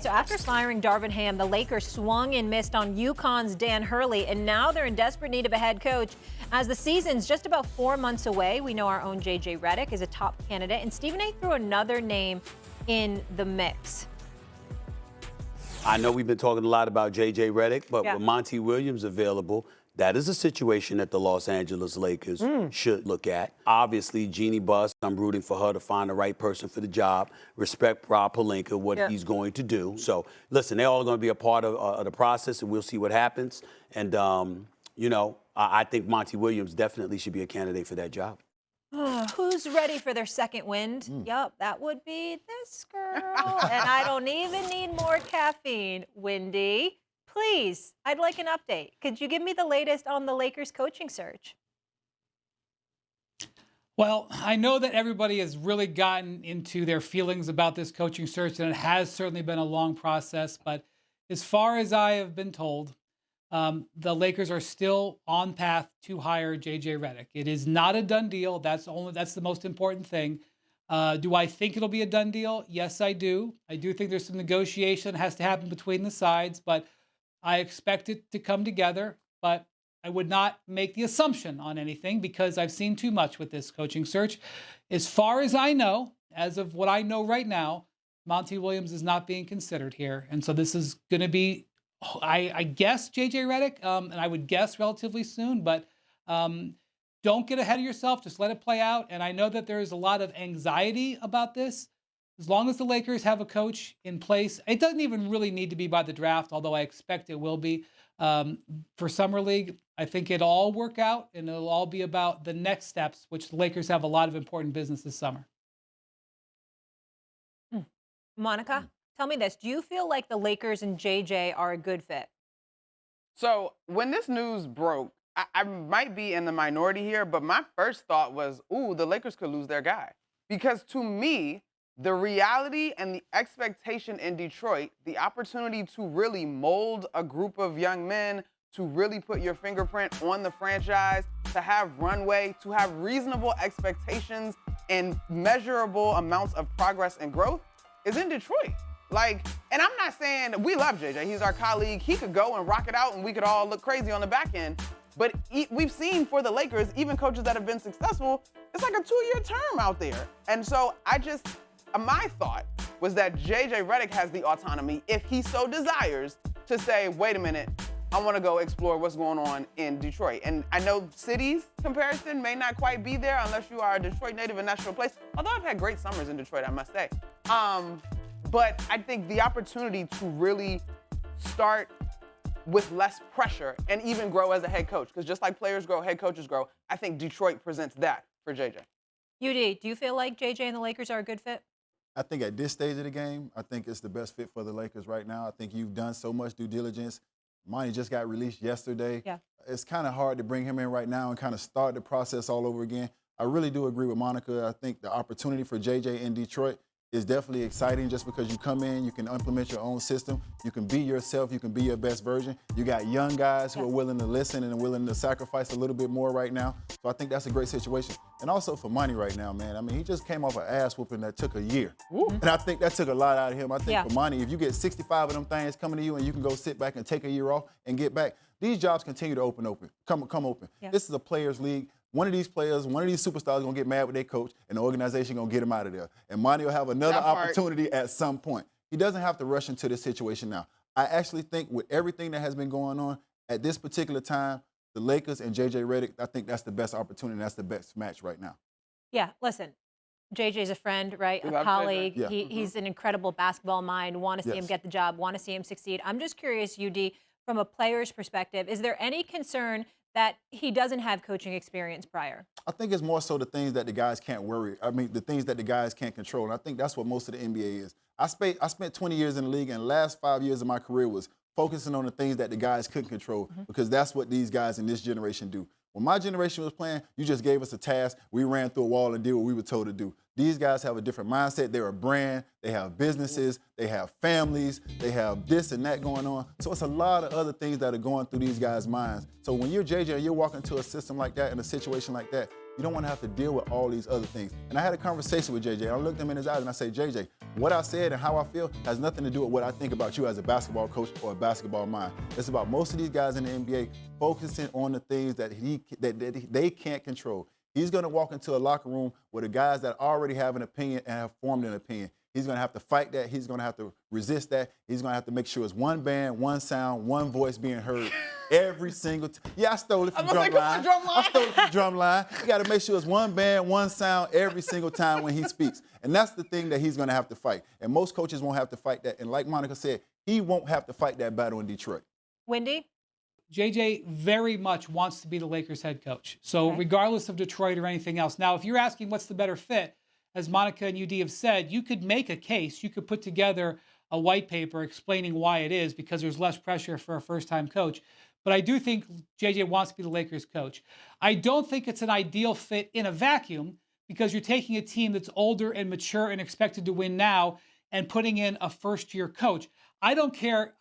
So after firing Darvin Ham, the Lakers swung and missed on UConn's Dan Hurley, and now they're in desperate need of a head coach. As the season's just about 4 months away, we know our own JJ Redick is a top candidate, and Stephen A. threw another name in the mix. I know we've been talking a lot about JJ Redick, but with Monty Williams available, that is a situation that the Los Angeles Lakers should look at. Obviously, Jeannie Buss, I'm rooting for her to find the right person for the job. Respect Rob Pelinka, what he's going to do. So, listen, they're all going to be a part of the process, and we'll see what happens. And, you know, I think Monty Williams definitely should be a candidate for that job. Who's ready for their second wind? Yup, that would be this girl. And I don't even need more caffeine, Wendy. Please, I'd like an update. Could you give me the latest on the Lakers coaching search? Well, I know that everybody has really gotten into their feelings about this coaching search, and it has certainly been a long process. But as far as I have been told, the Lakers are still on path to hire JJ Redick. It is not a done deal. That's the most important thing. Do I think it'll be a done deal? Yes, I do. I do think there's some negotiation that has to happen between the sides, but I expect it to come together. But I would not make the assumption on anything because I've seen too much with this coaching search. As far as I know, as of what I know right now, Monty Williams is not being considered here. And so this is going to be, I guess, JJ Redick, and I would guess relatively soon, but don't get ahead of yourself. Just let it play out. And I know that there is a lot of anxiety about this. As long as the Lakers have a coach in place, it doesn't even really need to be by the draft, although I expect it will be. For Summer League, I think it'll all work out, and it'll all be about the next steps, which the Lakers have a lot of important business this summer. Monica, tell me this. Do you feel like the Lakers and JJ are a good fit? So when this news broke, I might be in the minority here, but my first thought was, ooh, the Lakers could lose their guy. Because to me, the reality and the expectation in Detroit, the opportunity to really mold a group of young men, to really put your fingerprint on the franchise, to have runway, to have reasonable expectations and measurable amounts of progress and growth is in Detroit. Like, and I'm not saying we love JJ. He's our colleague. He could go and rock it out and we could all look crazy on the back end. But we've seen for the Lakers, even coaches that have been successful, it's like a 2-year term out there. And so my thought was that JJ Redick has the autonomy, if he so desires, to say, wait a minute, I want to go explore what's going on in Detroit. And I know cities comparison may not quite be there unless you are a Detroit native and that's your place. Although I've had great summers in Detroit, I must say. But I think the opportunity to really start with less pressure and even grow as a head coach, because just like players grow, head coaches grow, I think Detroit presents that for JJ. UD, do you feel like JJ and the Lakers are a good fit? I think at this stage of the game, I think it's the best fit for the Lakers right now. I think you've done so much due diligence. Monty just got released yesterday. Yeah. It's kind of hard to bring him in right now and kind of start the process all over again. I really do agree with Monica. I think the opportunity for JJ in Detroit is definitely exciting just because you come in, you can implement your own system, you can be yourself, you can be your best version. You got young guys who are willing to listen and willing to sacrifice a little bit more right now. So I think that's a great situation. And also for Monty right now, man, I mean, he just came off an ass whooping that took a year. And I think that took a lot out of him. I think for Monty, if you get 65 of them things coming to you and you can go sit back and take a year off and get back, these jobs continue to come open. This is a players' league. One of these players, one of these superstars is going to get mad with their coach, and the organization going to get him out of there. And Monty will have another opportunity at some point. He doesn't have to rush into this situation now. I actually think with everything that has been going on at this particular time, the Lakers and JJ Redick, I think that's the best opportunity. That's the best match right now. Yeah, listen, JJ's a friend, right? A colleague. Yeah. He's an incredible basketball mind. Want to see him get the job, want to see him succeed. I'm just curious, UD, from a player's perspective, is there any concern that he doesn't have coaching experience prior? I think it's more so the things that the guys can't worry. I mean, the things that the guys can't control. And I think that's what most of the NBA is. I spent 20 years in the league, and the last 5 years of my career was focusing on the things that the guys couldn't control because that's what these guys in this generation do. When my generation was playing, you just gave us a task. We ran through a wall and did what we were told to do. These guys have a different mindset. They're a brand. They have businesses. They have families. They have this and that going on. So it's a lot of other things that are going through these guys' minds. So when you're JJ and you're walking into a system like that, in a situation like that, You don't want to have to deal with all these other things. And I had a conversation with JJ. I looked him in his eyes and I said, JJ, what I said and how I feel has nothing to do with what I think about you as a basketball coach or a basketball mind. It's about most of these guys in the NBA focusing on the things that they can't control. He's going to walk into a locker room with the guys that already have an opinion and have formed an opinion. He's going to have to fight that. He's going to have to resist that. He's going to have to make sure it's one band, one sound, one voice being heard every single time. Yeah, I stole it from Drumline. I stole it from Drumline. You got to make sure it's one band, one sound every single time when he speaks. And that's the thing that he's going to have to fight. And most coaches won't have to fight that. And like Monica said, he won't have to fight that battle in Detroit. Wendy? JJ very much wants to be the Lakers head coach. So regardless of Detroit or anything else. Now, if you're asking what's the better fit, as Monica and UD have said, you could make a case. You could put together a white paper explaining why it is, because there's less pressure for a first-time coach. But I do think JJ wants to be the Lakers coach. I don't think it's an ideal fit in a vacuum, because you're taking a team that's older and mature and expected to win now and putting in a first-year coach. I don't care.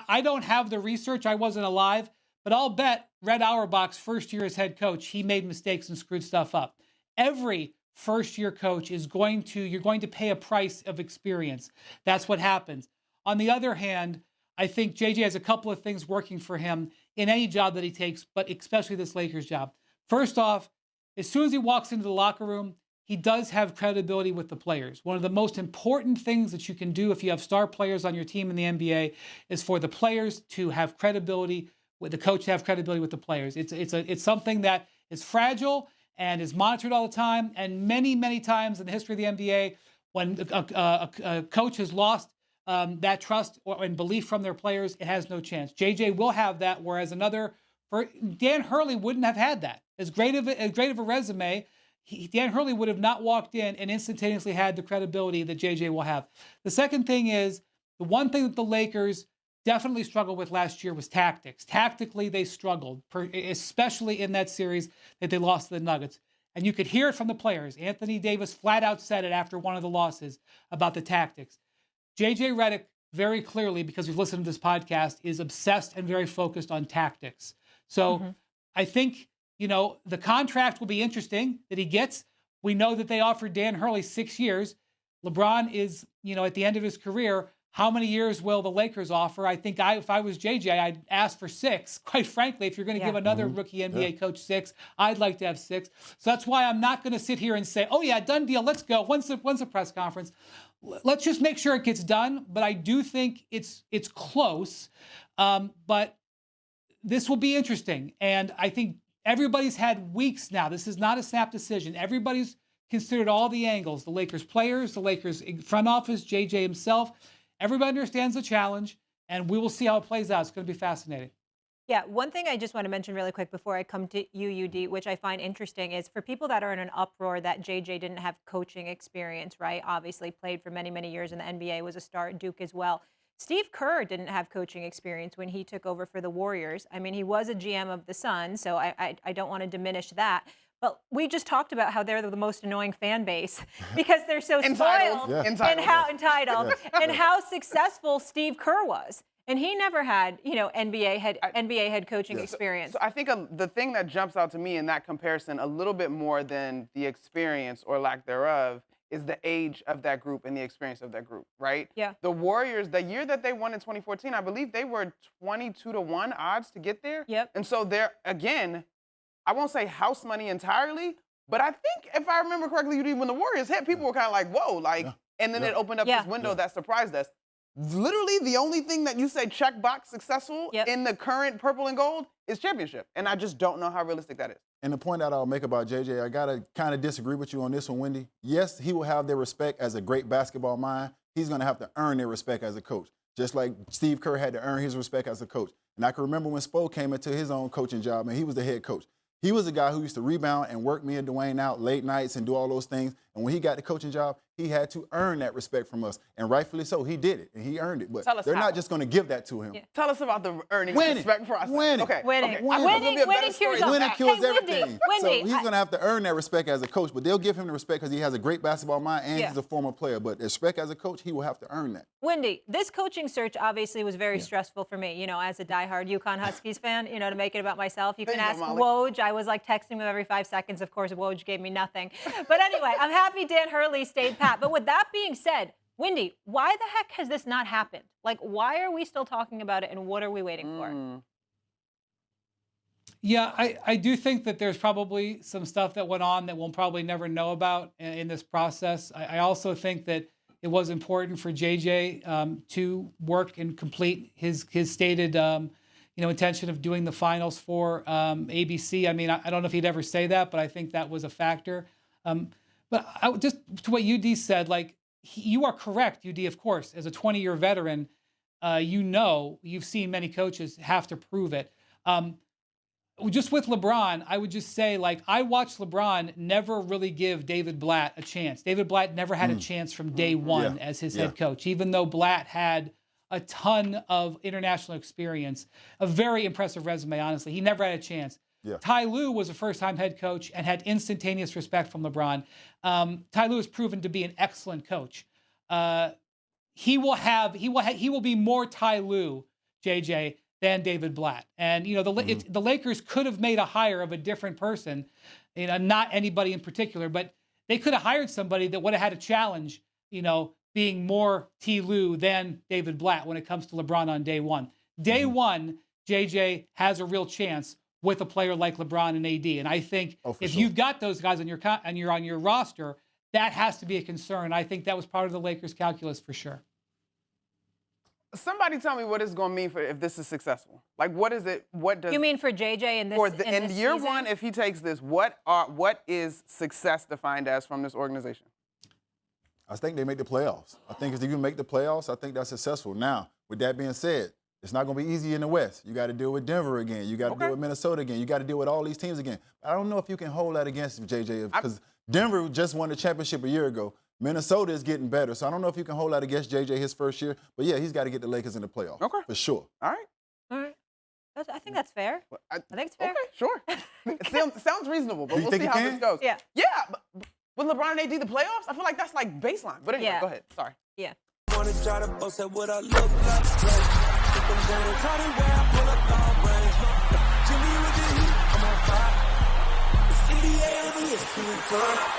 I don't have the research. I wasn't alive. But I'll bet Red Auerbach's first year as head coach, he made mistakes and screwed stuff up. Every first-year coach you're going to pay a price of experience. That's what happens. On the other hand, I think JJ has a couple of things working for him in any job that he takes, but especially this Lakers job. First off, as soon as he walks into the locker room, he does have credibility with the players. One of the most important things that you can do if you have star players on your team in the NBA is for the players to have credibility, with the coach to have credibility with the players. It's something that is fragile and is monitored all the time. And many, many times in the history of the NBA, when a coach has lost that trust and belief from their players, it has no chance. JJ will have that, whereas Dan Hurley wouldn't have had that. As great of a resume, Dan Hurley would have not walked in and instantaneously had the credibility that JJ will have. The second thing is, the one thing that the Lakers definitely struggled with last year was tactics. Tactically, they struggled, especially in that series that they lost to the Nuggets. And you could hear it from the players. Anthony Davis flat out said it after one of the losses about the tactics. JJ Redick, very clearly, because we've listened to this podcast, is obsessed and very focused on tactics. So I think, the contract will be interesting that he gets. We know that they offered Dan Hurley 6 years. LeBron is, at the end of his career. How many years will the Lakers offer? I think if I was JJ, I'd ask for 6. Quite frankly, if you're going to give another rookie NBA coach 6, I'd like to have 6. So that's why I'm not going to sit here and say, oh, yeah, done deal, let's go. When's the press conference? Let's just make sure it gets done. But I do think it's close. But this will be interesting. And I think everybody's had weeks now. This is not a snap decision. Everybody's considered all the angles, the Lakers players, the Lakers front office, JJ himself. Everybody understands the challenge, and we will see how it plays out. It's going to be fascinating. Yeah, one thing I just want to mention really quick before I come to you, UD, which I find interesting, is for people that are in an uproar that JJ didn't have coaching experience, right? Obviously played for many, many years in the NBA, was a star at Duke as well. Steve Kerr didn't have coaching experience when he took over for the Warriors. I mean, he was a GM of the Suns, so I don't want to diminish that. But we just talked about how they're the most annoying fan base because they're so spoiled and how entitled and how successful Steve Kerr was. And he never had, NBA head coaching experience. So I think the thing that jumps out to me in that comparison a little bit more than the experience or lack thereof is the age of that group and the experience of that group, right? Yeah. The Warriors, the year that they won in 2014, I believe they were 22-1 odds to get there. Yep. And so they're, again, I won't say house money entirely, but I think if I remember correctly, when the Warriors hit, people were kind of like, whoa, and then it opened up this window that surprised us. Literally the only thing that you say check box successful in the current purple and gold is championship. And I just don't know how realistic that is. And the point that I'll make about JJ, I got to kind of disagree with you on this one, Wendy. Yes, he will have their respect as a great basketball mind. He's going to have to earn their respect as a coach, just like Steve Kerr had to earn his respect as a coach. And I can remember when Spo came into his own coaching job, and he was the head coach. He was a guy who used to rebound and work me and Dwayne out late nights and do all those things. And when he got the coaching job, he had to earn that respect from us. And rightfully so, he did it, and he earned it. But Tell us they're how. not just going to give that to him. Yeah. Tell us about the earning Winning. respect process. Winning. Okay. Winning. Okay. Winning cures all. Winning kills Hey, everything. Wendy, so he's going to have to earn that respect as a coach, but they'll give him the respect because he has a great basketball mind and he's a former player. But respect as a coach, he will have to earn that. Wendy, this coaching search obviously was very stressful for me, you know, as a diehard UConn Huskies fan, you know, to make it about myself. You can ask Woj. I was like texting him every 5 seconds. Of course, Woj gave me nothing. But anyway, I'm happy Dan Hurley stayed pat. But with that being said, Wendy, why the heck has this not happened? Like, why are we still talking about it, and what are we waiting for? Yeah, I do think that there's probably some stuff that went on that we'll probably never know about in this process. I also think that it was important for JJ to work and complete his stated intention of doing the finals for ABC. I mean, I don't know if he'd ever say that, but I think that was a factor. But just to what UD said, like, you are correct, UD, of course. As a 20-year veteran, you've seen many coaches have to prove it. Just with LeBron, I would just say, like, I watched LeBron never really give David Blatt a chance. David Blatt never had a chance from day one as his head coach, even though Blatt had a ton of international experience, a very impressive resume, honestly. He never had a chance. Yeah. Ty Lue was a first-time head coach and had instantaneous respect from LeBron. Ty Lue has proven to be an excellent coach. He will be more Ty Lue, JJ, than David Blatt. And, you know, the Lakers could have made a hire of a different person, you know, not anybody in particular, but they could have hired somebody that would have had a challenge, you know, being more T. Lue than David Blatt when it comes to LeBron on day one. Day one, JJ has a real chance with a player like LeBron and AD. And I think if you've got those guys on your roster, that has to be a concern. I think that was part of the Lakers' calculus for sure. Somebody tell me what it's going to mean for if this is successful. Like, what is it? What does you mean for JJ in this in year season? one? If he takes this, what is success defined as from this organization? I think they make the playoffs. I think if you make the playoffs, I think that's successful. Now, with that being said, it's not going to be easy in the West. You got to deal with Denver again. You got to deal with Minnesota again. You got to deal with all these teams again. I don't know if you can hold that against JJ because Denver just won the championship a year ago. Minnesota is getting better, so I don't know if you can hold that against JJ his first year. But, yeah, he's got to get the Lakers in the playoffs. Okay. For sure. All right. All right. I think that's fair. I think it's fair. Okay, sure. It sounds reasonable, but we'll see how this goes. Yeah. Yeah, but with LeBron and AD, the playoffs, I feel like that's like baseline. But anyway, go ahead. Sorry. Yeah. NBA